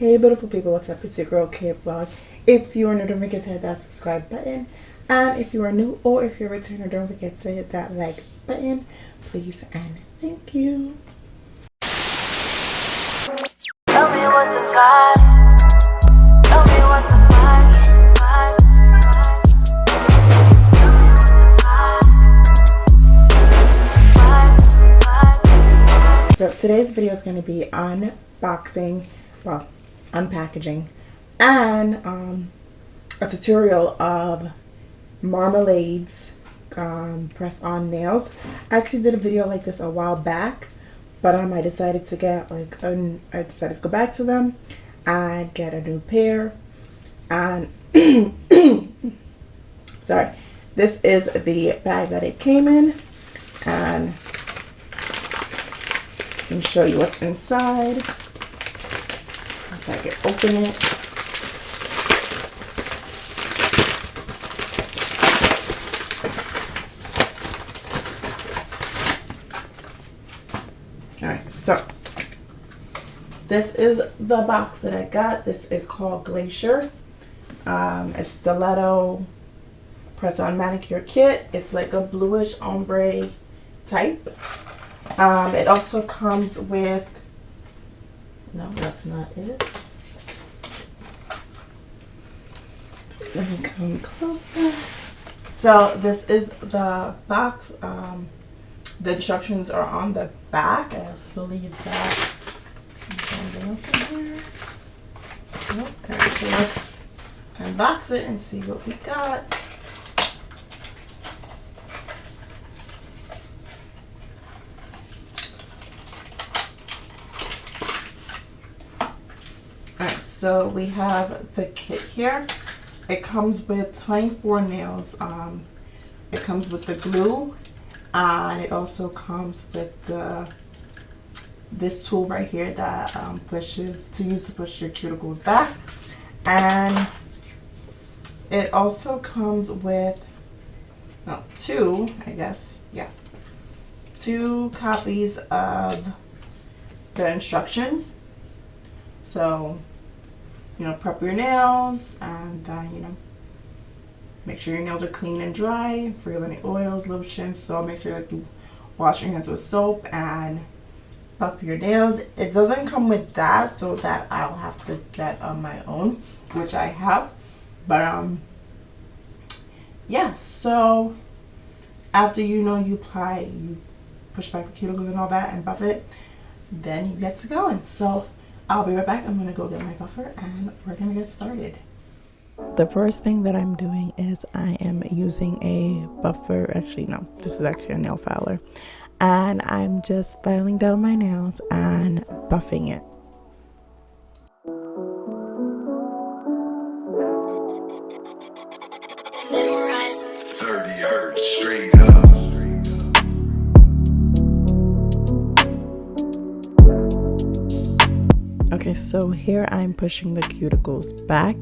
Hey beautiful people, what's up? It's your girl kayvlog. If you are new, don't forget to hit that subscribe button. And if you are new or if you're a returner, don't forget to hit that like button. Please and thank you. Tell me what's the vibe. Tell me what's the vibe. So today's video is going to be unboxing, well, unpackaging, and a tutorial of Marmalade's press-on nails. I actually did a video like this a while back, but I decided to get I decided to go back to them and get a new pair. And sorry, this is the bag that it came in, and I can show you what's inside. Once I can open it. Alright, so this is the box that I got. This is called GLACIER. A stiletto press-on manicure kit. It's like a bluish ombre type. It also comes with, no, that's not it. Let me come closer. So this is the box. The instructions are on the back. I also believe that something else in here. Nope. Alright, so let's unbox it and see what we got. Alright, so we have the kit here. It comes with 24 nails. It comes with the glue. And it also comes with this tool right here that use to push your cuticles back. And it also comes with two copies of the instructions. So, prep your nails and make sure your nails are clean and dry, free of any oils, lotions. So make sure that you wash your hands with soap and buff your nails. It doesn't come with that, so that I'll have to get on my own, which I have. But yeah, so after you push back the cuticles and all that and buff it, then you get to going. So I'll be right back. I'm gonna go get my buffer and we're gonna get started. The first thing that I'm doing is I am using a buffer. Actually, no, this is actually a nail filer. And I'm just filing down my nails and buffing it. Memorize 30 hertz straight up. Okay, so here I'm pushing the cuticles back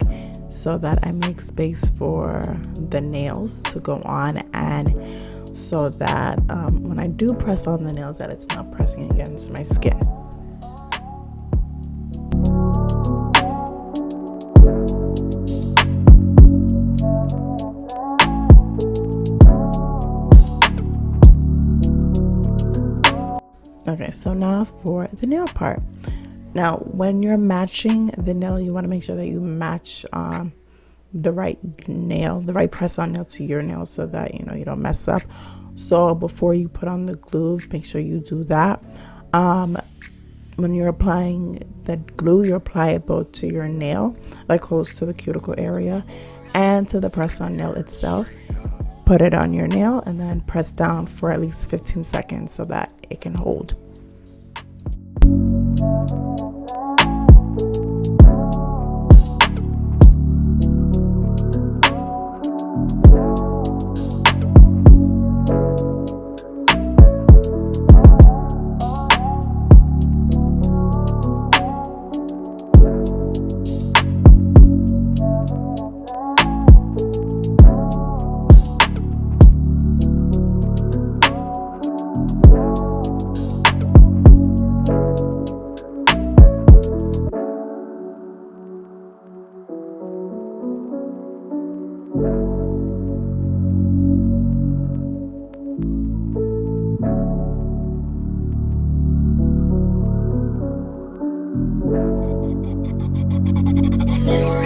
so that I make space for the nails to go on, and so that when I do press on the nails, that it's not pressing against my skin. Okay, so now for the nail part. Now, when you're matching the nail, you want to make sure that you match the right nail, the right press-on nail to your nail, so that you don't mess up. So before you put on the glue, make sure you do that. When you're applying the glue, you apply it both to your nail, like close to the cuticle area, and to the press-on nail itself. Put it on your nail and then press down for at least 15 seconds so that it can hold. Filmora.